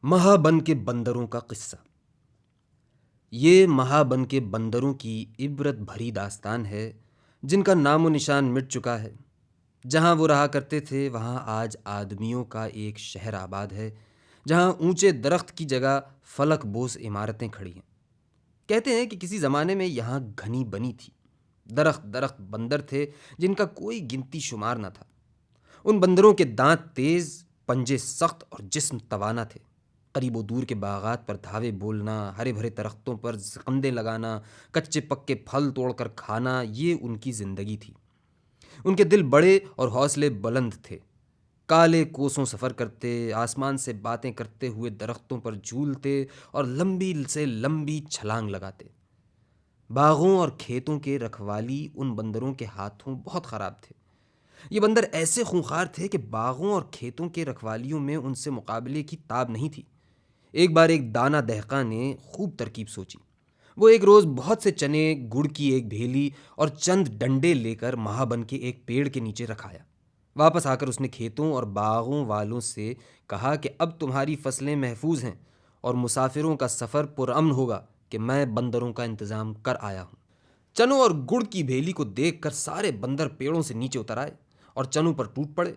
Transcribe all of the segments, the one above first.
مہابن کے بندروں کا قصہ۔ یہ مہابن کے بندروں کی عبرت بھری داستان ہے جن کا نام و نشان مٹ چکا ہے۔ جہاں وہ رہا کرتے تھے وہاں آج آدمیوں کا ایک شہر آباد ہے، جہاں اونچے درخت کی جگہ فلک بوس عمارتیں کھڑی ہیں۔ کہتے ہیں کہ کسی زمانے میں یہاں گھنی بنی تھی، درخت درخت بندر تھے جن کا کوئی گنتی شمار نہ تھا۔ ان بندروں کے دانت تیز، پنجے سخت اور جسم توانا تھے۔ قریب و دور کے باغات پر دھاوے بولنا، ہرے بھرے درختوں پر زکندے لگانا، کچے پکے پھل توڑ کر کھانا، یہ ان کی زندگی تھی۔ ان کے دل بڑے اور حوصلے بلند تھے۔ کالے کوسوں سفر کرتے، آسمان سے باتیں کرتے ہوئے درختوں پر جھولتے اور لمبی سے لمبی چھلانگ لگاتے۔ باغوں اور کھیتوں کے رکھوالی ان بندروں کے ہاتھوں بہت خراب تھے۔ یہ بندر ایسے خونخوار تھے کہ باغوں اور کھیتوں کے رکھوالیوں میں ان سے مقابلے کی تاب نہیں تھی۔ ایک بار ایک دانا دہقان نے خوب ترکیب سوچی۔ وہ ایک روز بہت سے چنے، گڑ کی ایک بھیلی اور چند ڈنڈے لے کر مہابن کے ایک پیڑ کے نیچے رکھایا۔ واپس آ کر اس نے کھیتوں اور باغوں والوں سے کہا کہ اب تمہاری فصلیں محفوظ ہیں اور مسافروں کا سفر پرامن ہوگا کہ میں بندروں کا انتظام کر آیا ہوں۔ چنوں اور گڑ کی بھیلی کو دیکھ کر سارے بندر پیڑوں سے نیچے اتر آئے اور چنوں پر ٹوٹ پڑے۔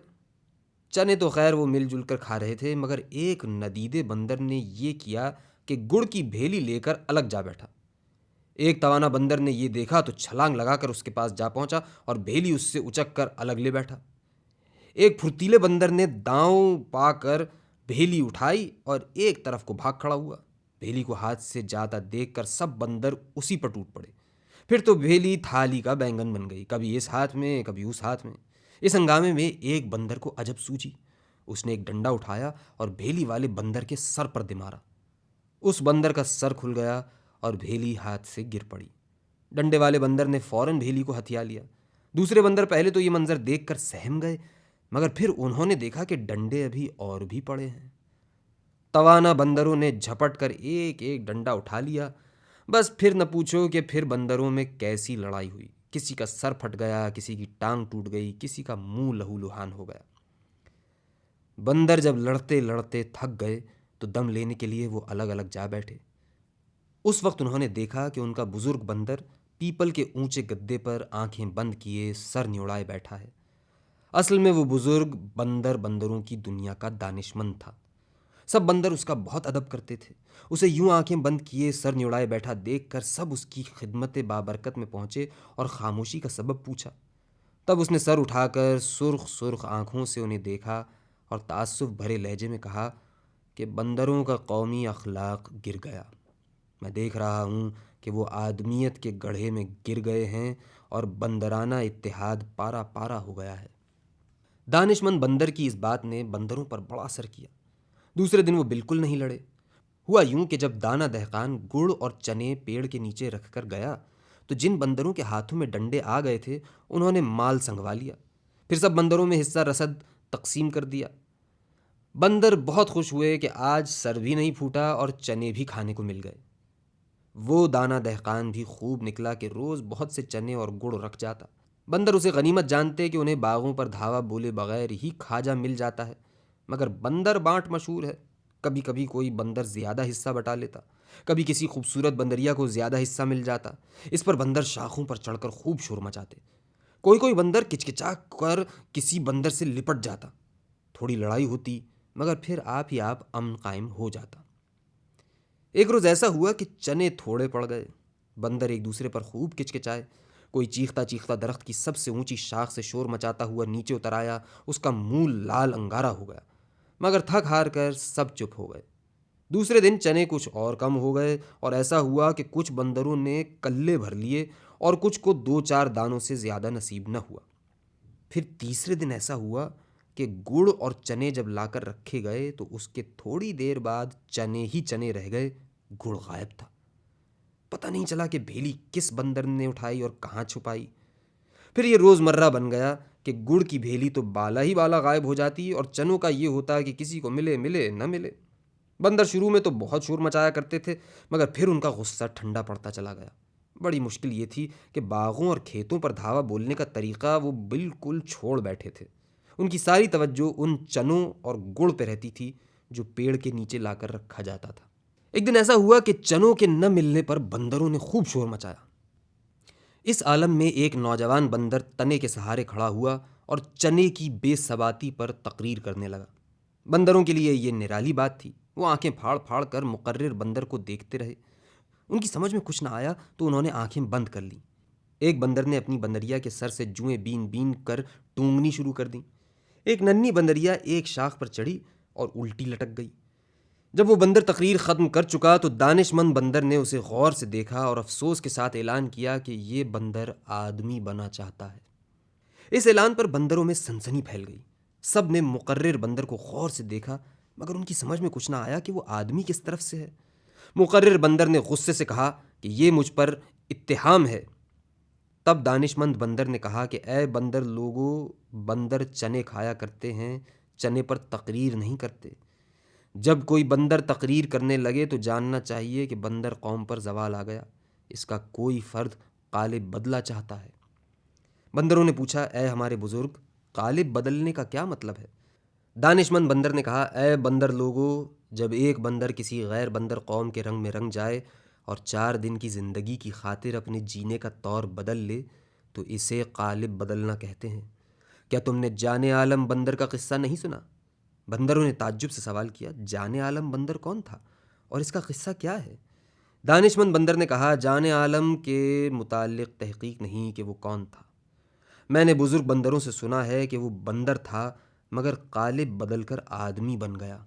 چنے تو خیر وہ مل جل کر کھا رہے تھے، مگر ایک ندیدے بندر نے یہ کیا کہ گڑ کی بھیلی لے کر الگ جا بیٹھا۔ ایک توانا بندر نے یہ دیکھا تو چھلانگ لگا کر اس کے پاس جا پہنچا اور بھیلی اس سے اچک کر الگ لے بیٹھا۔ ایک پھرتیلے بندر نے داؤں پا کر بھیلی اٹھائی اور ایک طرف کو بھاگ کھڑا ہوا۔ بھیلی کو ہاتھ سے جاتا دیکھ کر سب بندر اسی پر ٹوٹ پڑے۔ پھر تو بھیلی تھالی کا بینگن بن گئی، کبھی اس ہاتھ میں کبھی اس ہاتھ میں۔ اس ہنگامے میں ایک بندر کو عجب سوجی۔ اس نے ایک ڈنڈا اٹھایا اور بھیلی والے بندر کے سر پر دے مارا۔ اس بندر کا سر کھل گیا اور بھیلی ہاتھ سے گر پڑی۔ ڈنڈے والے بندر نے فوراً بھیلی کو ہتھیا لیا۔ دوسرے بندر پہلے تو یہ منظر دیکھ کر سہم گئے، مگر پھر انہوں نے دیکھا کہ ڈنڈے ابھی اور بھی پڑے ہیں۔ توانا بندروں نے جھپٹ کر ایک ایک ڈنڈا اٹھا لیا۔ بس پھر نہ پوچھو کہ پھر بندروں میں کیسی لڑائی ہوئی۔ کسی کا سر پھٹ گیا، کسی کی ٹانگ ٹوٹ گئی، کسی کا منہ لہو لہان ہو گیا۔ بندر جب لڑتے لڑتے تھک گئے تو دم لینے کے لیے وہ الگ الگ جا بیٹھے۔ اس وقت انہوں نے دیکھا کہ ان کا بزرگ بندر پیپل کے اونچے گدے پر آنکھیں بند کیے سر نیوڑائے بیٹھا ہے۔ اصل میں وہ بزرگ بندر بندروں کی دنیا کا دانشمند تھا۔ سب بندر اس کا بہت ادب کرتے تھے۔ اسے یوں آنکھیں بند کیے سر نیوڑائے بیٹھا دیکھ کر سب اس کی خدمت بابرکت میں پہنچے اور خاموشی کا سبب پوچھا۔ تب اس نے سر اٹھا کر سرخ سرخ آنکھوں سے انہیں دیکھا اور تعصب بھرے لہجے میں کہا کہ بندروں کا قومی اخلاق گر گیا۔ میں دیکھ رہا ہوں کہ وہ آدمیت کے گڑھے میں گر گئے ہیں اور بندرانہ اتحاد پارا پارا ہو گیا ہے۔ دانشمند بندر کی اس بات نے بندروں پر بڑا اثر کیا۔ دوسرے دن وہ بالکل نہیں لڑے۔ ہوا یوں کہ جب دانا دہقان گڑ اور چنے پیڑ کے نیچے رکھ کر گیا تو جن بندروں کے ہاتھوں میں ڈنڈے آ گئے تھے انہوں نے مال سنگوا لیا۔ پھر سب بندروں میں حصہ رسد تقسیم کر دیا۔ بندر بہت خوش ہوئے کہ آج سر بھی نہیں پھوٹا اور چنے بھی کھانے کو مل گئے۔ وہ دانا دہقان بھی خوب نکلا کہ روز بہت سے چنے اور گڑ رکھ جاتا۔ بندر اسے غنیمت جانتے کہ انہیں باغوں پر دھاوا بولے بغیر ہی کھاجا مل جاتا ہے، مگر بندر بانٹ مشہور ہے۔ کبھی کبھی کوئی بندر زیادہ حصہ بٹا لیتا، کبھی کسی خوبصورت بندریا کو زیادہ حصہ مل جاتا۔ اس پر بندر شاخوں پر چڑھ کر خوب شور مچاتے۔ کوئی بندر کچکچا کر کسی بندر سے لپٹ جاتا۔ تھوڑی لڑائی ہوتی، مگر پھر آپ ہی آپ امن قائم ہو جاتا۔ ایک روز ایسا ہوا کہ چنے تھوڑے پڑ گئے۔ بندر ایک دوسرے پر خوب کچکچائے۔ کوئی چیختا چیختا درخت کی سب سے اونچی شاخ سے شور مچاتا ہوا نیچے اتر آیا۔ اس کا منہ لال انگارا ہو گیا، مگر تھک ہار کر سب چپ ہو گئے۔ دوسرے دن چنے کچھ اور کم ہو گئے اور ایسا ہوا کہ کچھ بندروں نے کلے بھر لیے اور کچھ کو 2-4 دانوں سے زیادہ نصیب نہ ہوا۔ پھر تیسرے دن ایسا ہوا کہ گڑ اور چنے جب لا کر رکھے گئے تو اس کے تھوڑی دیر بعد چنے ہی چنے رہ گئے، گڑ غائب تھا۔ پتہ نہیں چلا کہ بھیلی کس بندر نے اٹھائی اور کہاں چھپائی۔ پھر یہ روز مرہ بن گیا کہ گڑ کی بھیلی تو بالا ہی بالا غائب ہو جاتی اور چنوں کا یہ ہوتا کہ کسی کو ملے ملے نہ ملے۔ بندر شروع میں تو بہت شور مچایا کرتے تھے، مگر پھر ان کا غصہ ٹھنڈا پڑتا چلا گیا۔ بڑی مشکل یہ تھی کہ باغوں اور کھیتوں پر دھاوا بولنے کا طریقہ وہ بالکل چھوڑ بیٹھے تھے۔ ان کی ساری توجہ ان چنوں اور گڑ پہ رہتی تھی جو پیڑ کے نیچے لا کر رکھا جاتا تھا۔ ایک دن ایسا ہوا کہ چنوں کے نہ ملنے پر بندروں نے خوب شور مچایا۔ اس عالم میں ایک نوجوان بندر تنے کے سہارے کھڑا ہوا اور چنے کی بے ثباتی پر تقریر کرنے لگا۔ بندروں کے لیے یہ نرالی بات تھی۔ وہ آنکھیں پھاڑ پھاڑ کر مقرر بندر کو دیکھتے رہے۔ ان کی سمجھ میں کچھ نہ آیا تو انہوں نے آنکھیں بند کر لیں۔ ایک بندر نے اپنی بندریا کے سر سے جوئیں بین بین کر ٹونگنی شروع کر دیں۔ ایک ننھی بندریا ایک شاخ پر چڑھی اور الٹی لٹک گئی۔ جب وہ بندر تقریر ختم کر چکا تو دانش مند بندر نے اسے غور سے دیکھا اور افسوس کے ساتھ اعلان کیا کہ یہ بندر آدمی بنا چاہتا ہے۔ اس اعلان پر بندروں میں سنسنی پھیل گئی۔ سب نے مقرر بندر کو غور سے دیکھا مگر ان کی سمجھ میں کچھ نہ آیا کہ وہ آدمی کس طرف سے ہے۔ مقرر بندر نے غصے سے کہا کہ یہ مجھ پر اتہام ہے۔ تب دانش مند بندر نے کہا کہ اے بندر لوگو، بندر چنے کھایا کرتے ہیں، چنے پر تقریر نہیں کرتے۔ جب کوئی بندر تقریر کرنے لگے تو جاننا چاہیے کہ بندر قوم پر زوال آ گیا، اس کا کوئی فرد قالب بدلہ چاہتا ہے۔ بندروں نے پوچھا اے ہمارے بزرگ، قالب بدلنے کا کیا مطلب ہے؟ دانش مند بندر نے کہا اے بندر لوگو، جب ایک بندر کسی غیر بندر قوم کے رنگ میں رنگ جائے اور 4 دن کی زندگی کی خاطر اپنے جینے کا طور بدل لے تو اسے قالب بدلنا کہتے ہیں۔ کیا تم نے جان عالم بندر کا قصہ نہیں سنا؟ بندروں نے تعجب سے سوال کیا جان عالم بندر کون تھا اور اس کا قصہ کیا ہے؟ دانش مند بندر نے کہا جان عالم کے متعلق تحقیق نہیں کہ وہ کون تھا۔ میں نے بزرگ بندروں سے سنا ہے کہ وہ بندر تھا مگر قالب بدل کر آدمی بن گیا،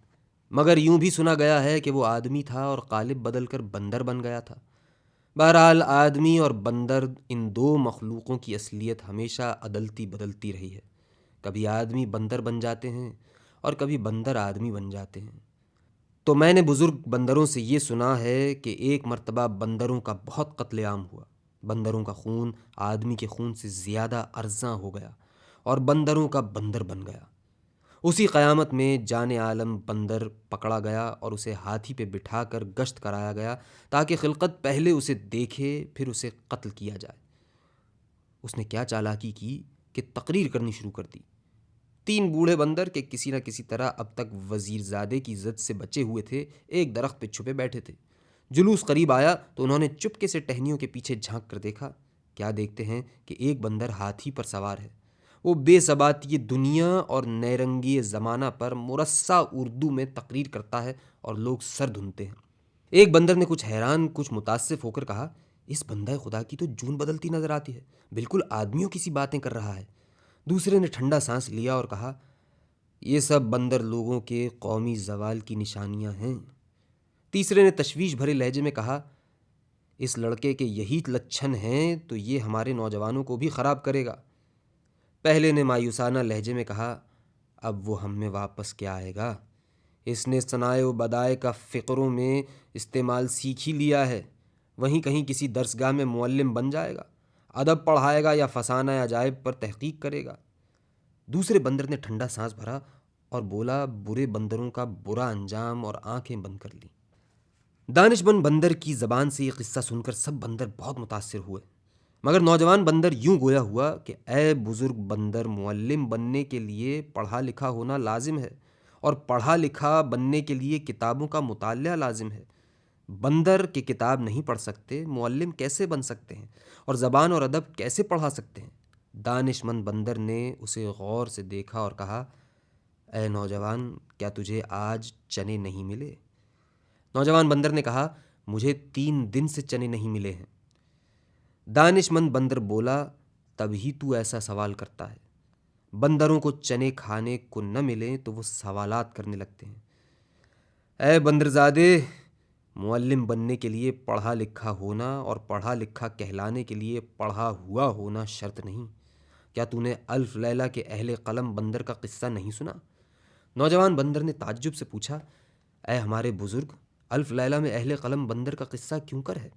مگر یوں بھی سنا گیا ہے کہ وہ آدمی تھا اور قالب بدل کر بندر بن گیا تھا۔ بہرحال آدمی اور بندر ان 2 مخلوقوں کی اصلیت ہمیشہ عدلتی بدلتی رہی ہے۔ کبھی آدمی بندر بن جاتے ہیں اور کبھی بندر آدمی بن جاتے ہیں۔ تو میں نے بزرگ بندروں سے یہ سنا ہے کہ ایک مرتبہ بندروں کا بہت قتل عام ہوا۔ بندروں کا خون آدمی کے خون سے زیادہ ارزاں ہو گیا اور بندروں کا بندر بن گیا۔ اسی قیامت میں جان عالم بندر پکڑا گیا اور اسے ہاتھی پہ بٹھا کر گشت کرایا گیا تاکہ خلقت پہلے اسے دیکھے پھر اسے قتل کیا جائے۔ اس نے کیا چالاکی کی کہ تقریر کرنی شروع کر دی۔ 3 بوڑھے بندر کہ کسی نہ کسی طرح اب تک وزیر زادے کی زد سے بچے ہوئے تھے، ایک درخت پہ چھپے بیٹھے تھے۔ جلوس قریب آیا تو انہوں نے چپکے سے ٹہنیوں کے پیچھے جھانک کر دیکھا۔ کیا دیکھتے ہیں کہ ایک بندر ہاتھی پر سوار ہے۔ وہ بے ثباتی دنیا اور نیرنگی زمانہ پر مرصع اردو میں تقریر کرتا ہے اور لوگ سر دھنتے ہیں۔ ایک بندر نے کچھ حیران کچھ متاسف ہو کر کہا اس بندہ خدا کی تو جون بدلتی نظر آتی ہے، بالکل آدمیوں کی سی باتیں کر رہا ہے۔ دوسرے نے ٹھنڈا سانس لیا اور کہا یہ سب بندر لوگوں کے قومی زوال کی نشانیاں ہیں۔ تیسرے نے تشویش بھرے لہجے میں کہا اس لڑکے کے یہی لچھن ہیں تو یہ ہمارے نوجوانوں کو بھی خراب کرے گا۔ پہلے نے مایوسانہ لہجے میں کہا اب وہ ہم میں واپس کیا آئے گا، اس نے ثنائے و بدائے کا فقروں میں استعمال سیکھ ہی لیا ہے، وہیں کہیں کسی درسگاہ میں معلم بن جائے گا، ادب پڑھائے گا یا فسانہ عجائب پر تحقیق کرے گا۔ دوسرے بندر نے ٹھنڈا سانس بھرا اور بولا برے بندروں کا برا انجام اور آنکھیں بند کر لیں۔ دانش مند بندر کی زبان سے یہ قصہ سن کر سب بندر بہت متاثر ہوئے، مگر نوجوان بندر یوں گویا ہوا کہ اے بزرگ بندر، معلم بننے کے لیے پڑھا لکھا ہونا لازم ہے اور پڑھا لکھا بننے کے لیے کتابوں کا مطالعہ لازم ہے۔ بندر کے کتاب نہیں پڑھ سکتے، معلم کیسے بن سکتے ہیں اور زبان اور ادب کیسے پڑھا سکتے ہیں؟ دانش مند بندر نے اسے غور سے دیکھا اور کہا اے نوجوان، کیا تجھے آج چنے نہیں ملے؟ نوجوان بندر نے کہا مجھے 3 دن سے چنے نہیں ملے ہیں۔ دانش مند بندر بولا تبھی تو ایسا سوال کرتا ہے، بندروں کو چنے کھانے کو نہ ملیں تو وہ سوالات کرنے لگتے ہیں۔ اے بندرزادے، معلم بننے کے لیے پڑھا لکھا ہونا اور پڑھا لکھا کہلانے کے لیے پڑھا ہوا ہونا شرط نہیں۔ کیا تو نے الف لیلہ کے اہل قلم بندر کا قصہ نہیں سنا؟ نوجوان بندر نے تعجب سے پوچھا اے ہمارے بزرگ، الف لیلہ میں اہل قلم بندر کا قصہ کیوں کر ہے؟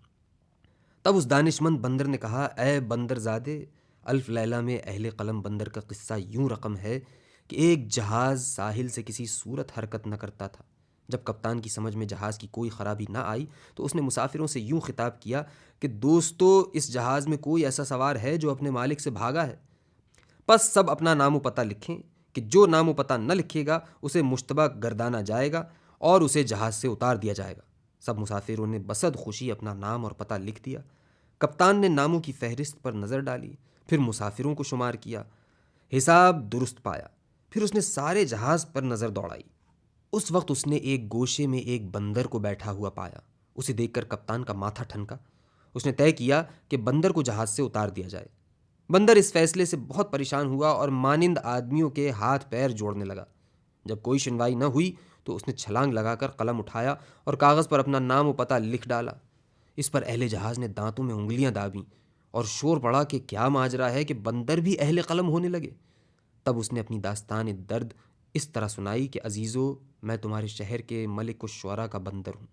تب اس دانش مند بندر نے کہا اے بندر زادے، الف لیلہ میں اہل قلم بندر کا قصہ یوں رقم ہے کہ ایک جہاز ساحل سے کسی صورت حرکت نہ کرتا تھا۔ جب کپتان کی سمجھ میں جہاز کی کوئی خرابی نہ آئی تو اس نے مسافروں سے یوں خطاب کیا کہ دوستو، اس جہاز میں کوئی ایسا سوار ہے جو اپنے مالک سے بھاگا ہے؟ پس سب اپنا نام و پتہ لکھیں، کہ جو نام و پتہ نہ لکھے گا اسے مشتبہ گردانا جائے گا اور اسے جہاز سے اتار دیا جائے گا۔ سب مسافروں نے بصد خوشی اپنا نام اور پتہ لکھ دیا۔ کپتان نے ناموں کی فہرست پر نظر ڈالی، پھر مسافروں کو شمار کیا، حساب درست پایا، پھر اس نے سارے جہاز پر نظر دوڑائی۔ اس وقت اس نے ایک گوشے میں ایک بندر کو بیٹھا ہوا پایا۔ اسے دیکھ کر کپتان کا ماتھا ٹھنکا۔ اس نے طے کیا کہ بندر کو جہاز سے اتار دیا جائے۔ بندر اس فیصلے سے بہت پریشان ہوا اور مانند آدمیوں کے ہاتھ پیر جوڑنے لگا۔ جب کوئی سنوائی نہ ہوئی تو اس نے چھلانگ لگا کر قلم اٹھایا اور کاغذ پر اپنا نام و پتہ لکھ ڈالا۔ اس پر اہل جہاز نے دانتوں میں انگلیاں دابیں اور شور پڑا کہ کیا ماجرا ہے کہ بندر بھی اہل قلم ہونے لگے۔ تب اس نے اپنی داستان درد اس طرح سنائی کہ عزیزو، میں تمہارے شہر کے ملک الشعراء کا بندر ہوں۔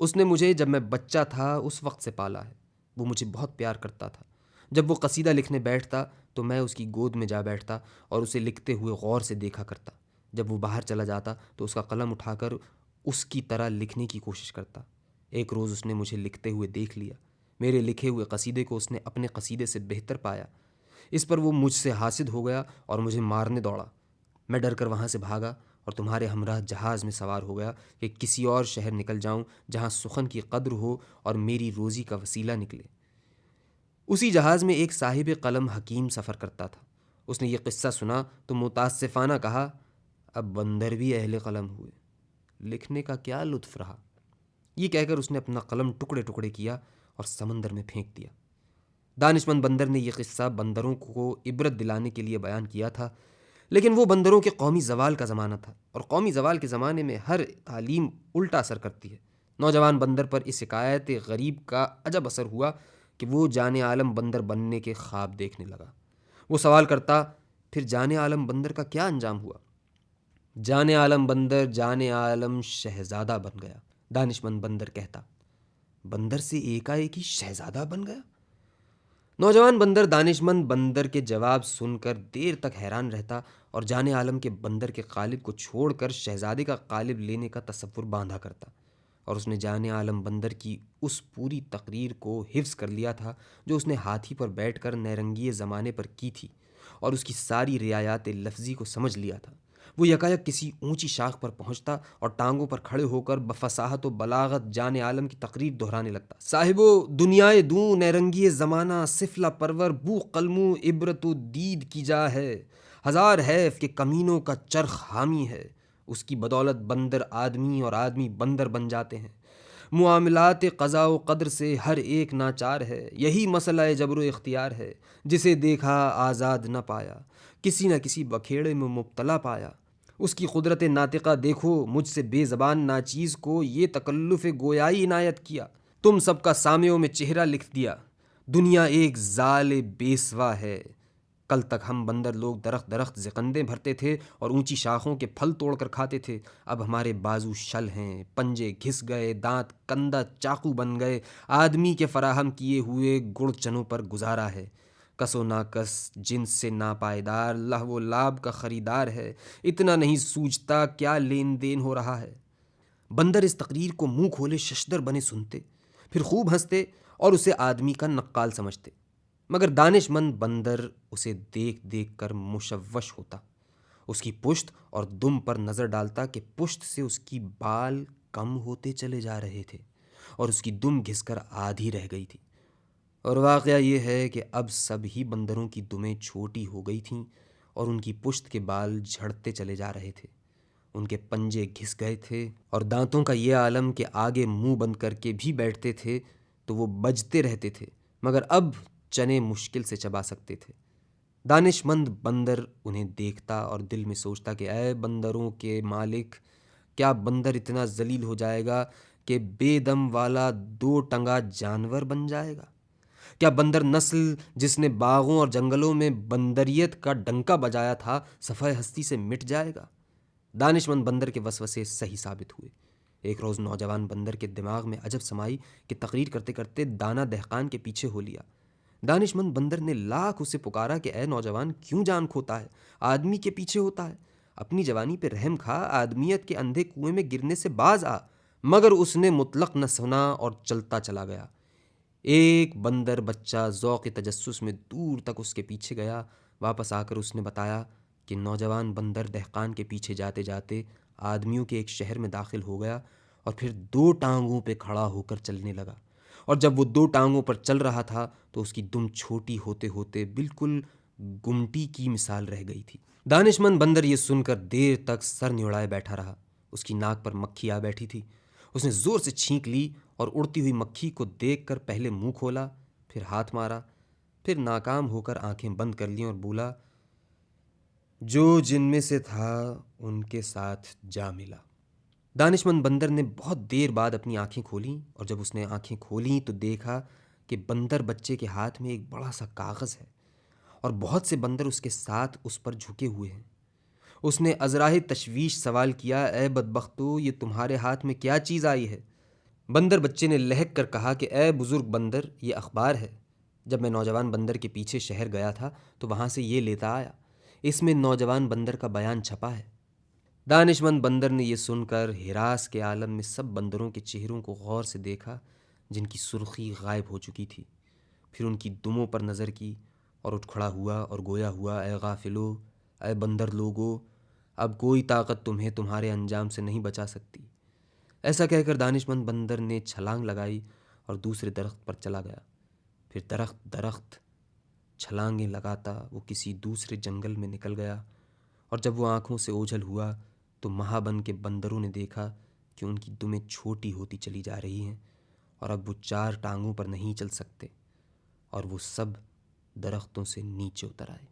اس نے مجھے جب میں بچہ تھا اس وقت سے پالا ہے۔ وہ مجھے بہت پیار کرتا تھا۔ جب وہ قصیدہ لکھنے بیٹھتا تو میں اس کی گود میں جا بیٹھتا اور اسے لکھتے ہوئے غور سے دیکھا کرتا۔ جب وہ باہر چلا جاتا تو اس کا قلم اٹھا کر اس کی طرح لکھنے کی کوشش کرتا۔ ایک روز اس نے مجھے لکھتے ہوئے دیکھ لیا۔ میرے لکھے ہوئے قصیدے کو اس نے اپنے قصیدے سے بہتر پایا۔ اس پر وہ مجھ سے حاسد ہو گیا اور مجھے مارنے دوڑا۔ میں ڈر کر وہاں سے بھاگا اور تمہارے ہمراہ جہاز میں سوار ہو گیا کہ کسی اور شہر نکل جاؤں جہاں سخن کی قدر ہو اور میری روزی کا وسیلہ نکلے۔ اسی جہاز میں ایک صاحب قلم حکیم سفر کرتا تھا۔ اس نے یہ قصہ سنا تو متاسفانہ کہا، اب بندر بھی اہل قلم ہوئے، لکھنے کا کیا لطف رہا۔ یہ کہہ کر اس نے اپنا قلم ٹکڑے ٹکڑے کیا اور سمندر میں پھینک دیا۔ دانشمند بندر نے یہ قصہ بندروں کو عبرت دلانے کے لیے بیان کیا تھا، لیکن وہ بندروں کے قومی زوال کا زمانہ تھا، اور قومی زوال کے زمانے میں ہر تعلیم الٹا اثر کرتی ہے۔ نوجوان بندر پر اس حکایت غریب کا عجب اثر ہوا کہ وہ جان عالم بندر بننے کے خواب دیکھنے لگا۔ وہ سوال کرتا، پھر جان عالم بندر کا کیا انجام ہوا؟ جان عالم بندر جان عالم شہزادہ بن گیا۔ دانشمند بندر کہتا، بندر سے ایک ہی شہزادہ بن گیا؟ نوجوان بندر دانشمند بندر کے جواب سن کر دیر تک حیران رہتا اور جان عالم کے بندر کے قالب کو چھوڑ کر شہزادے کا قالب لینے کا تصور باندھا کرتا، اور اس نے جان عالم بندر کی اس پوری تقریر کو حفظ کر لیا تھا جو اس نے ہاتھی پر بیٹھ کر نیرنگی زمانے پر کی تھی، اور اس کی ساری رعایات لفظی کو سمجھ لیا تھا۔ وہ یکایک کسی اونچی شاخ پر پہنچتا اور ٹانگوں پر کھڑے ہو کر بفصاحت و بلاغت جان عالم کی تقریر دہرانے لگتا۔ صاحبو، دنیائے دوں نیرنگی زمانہ سفلہ پرور بو قلم و عبرت و دید کی جا ہے۔ ہزار حیف کہ کمینوں کا چرخ حامی ہے، اس کی بدولت بندر آدمی اور آدمی بندر بن جاتے ہیں۔ معاملات قضاء و قدر سے ہر ایک ناچار ہے، یہی مسئلہ جبر و اختیار ہے۔ جسے دیکھا آزاد نہ پایا، کسی نہ کسی بکھیڑے میں مبتلا پایا۔ اس کی قدرت ناطقہ دیکھو، مجھ سے بے زبان ناچیز کو یہ تکلف گویائی عنایت کیا۔ تم سب کا سامعوں میں چہرہ لکھ دیا۔ دنیا ایک زال بیسوا ہے۔ کل تک ہم بندر لوگ درخت درخت زقندیں بھرتے تھے اور اونچی شاخوں کے پھل توڑ کر کھاتے تھے، اب ہمارے بازو شل ہیں، پنجے گھس گئے، دانت کندہ چاقو بن گئے، آدمی کے فراہم کیے ہوئے گڑ چنوں پر گزارا ہے۔ کس و ناکس، جنس سے ناپائیدار، لہو و لعب کا خریدار ہے، اتنا نہیں سوچتا کیا لین دین ہو رہا ہے۔ بندر اس تقریر کو منہ کھولے ششدر بنے سنتے، پھر خوب ہنستے اور اسے آدمی کا نقال سمجھتے، مگر دانش مند بندر اسے دیکھ دیکھ کر مشوش ہوتا، اس کی پشت اور دم پر نظر ڈالتا کہ پشت سے اس کی بال کم ہوتے چلے جا رہے تھے اور اس کی دم گھس کر آدھی رہ گئی تھی۔ اور واقعہ یہ ہے کہ اب سب ہی بندروں کی دمیں چھوٹی ہو گئی تھیں اور ان کی پشت کے بال جھڑتے چلے جا رہے تھے، ان کے پنجے گھس گئے تھے، اور دانتوں کا یہ عالم کہ آگے منہ بند کر کے بھی بیٹھتے تھے تو وہ بجتے رہتے تھے، مگر اب چنے مشکل سے چبا سکتے تھے۔ دانش مند بندر انہیں دیکھتا اور دل میں سوچتا کہ اے بندروں کے مالک، کیا بندر اتنا ذلیل ہو جائے گا کہ بے دم والا دو ٹنگا جانور بن جائے گا؟ کیا بندر نسل جس نے باغوں اور جنگلوں میں بندریت کا ڈنکا بجایا تھا صفحہ ہستی سے مٹ جائے گا؟ دانش مند بندر کے وسوسے صحیح ثابت ہوئے۔ ایک روز نوجوان بندر کے دماغ میں عجب سمائی کہ تقریر کرتے کرتے دانا دہقان کے پیچھے ہو لیا۔ دانش مند بندر نے لاکھ اسے پکارا کہ اے نوجوان، کیوں جان کھوتا ہے؟ آدمی کے پیچھے ہوتا ہے، اپنی جوانی پہ رحم کھا، آدمیت کے اندھے کنویں میں گرنے سے باز آ، مگر اس نے مطلق نہ سنا اور چلتا چلا گیا۔ ایک بندر بچہ ذوق تجسس میں دور تک اس کے پیچھے گیا، واپس آ کر اس نے بتایا کہ نوجوان بندر دہقان کے پیچھے جاتے جاتے آدمیوں کے ایک شہر میں داخل ہو گیا اور پھر 2 ٹانگوں پہ کھڑا ہو کر چلنے لگا، اور جب وہ 2 ٹانگوں پر چل رہا تھا تو اس کی دم چھوٹی ہوتے ہوتے بالکل گمٹی کی مثال رہ گئی تھی۔ دانش مند بندر یہ سن کر دیر تک سر نڑائے بیٹھا رہا۔ اس کی ناک پر مکھی آ بیٹھی تھی۔ اس نے زور سے چھینک لی اور اڑتی ہوئی مکھی کو دیکھ کر پہلے منہ کھولا، پھر ہاتھ مارا، پھر ناکام ہو کر آنکھیں بند کر لیں اور بولا، جو جن میں سے تھا ان کے ساتھ جا ملا۔ دانش مند بندر نے بہت دیر بعد اپنی آنکھیں کھولیں، اور جب اس نے آنکھیں کھولیں تو دیکھا کہ بندر بچے کے ہاتھ میں ایک بڑا سا کاغذ ہے اور بہت سے بندر اس کے ساتھ اس پر جھکے ہوئے ہیں۔ اس نے ازراہ تشویش سوال کیا، اے بدبختو، یہ تمہارے ہاتھ میں کیا چیز آئی ہے؟ بندر بچے نے لہک کر کہا کہ اے بزرگ بندر، یہ اخبار ہے۔ جب میں نوجوان بندر کے پیچھے شہر گیا تھا تو وہاں سے یہ لیتا آیا۔ اس میں نوجوان بندر کا بیان چھپا ہے۔ دانش مند بندر نے یہ سن کر ہراس کے عالم میں سب بندروں کے چہروں کو غور سے دیکھا جن کی سرخی غائب ہو چکی تھی، پھر ان کی دموں پر نظر کی اور اٹھ کھڑا ہوا اور گویا ہوا، اے غافلو، اے بندر لوگو، اب کوئی طاقت تمہیں تمہارے انجام سے نہیں بچا سکتی۔ ایسا کہہ کر دانش مند بندر نے چھلانگ لگائی اور دوسرے درخت پر چلا گیا۔ پھر درخت چھلانگیں لگاتا وہ کسی دوسرے جنگل میں نکل گیا، اور جب وہ آنکھوں سے اوجھل ہوا تو مہابن کے بندروں نے دیکھا کہ ان کی دمیں چھوٹی ہوتی چلی جا رہی ہیں اور اب وہ 4 ٹانگوں پر نہیں چل سکتے، اور وہ سب درختوں سے نیچے اتر آئے۔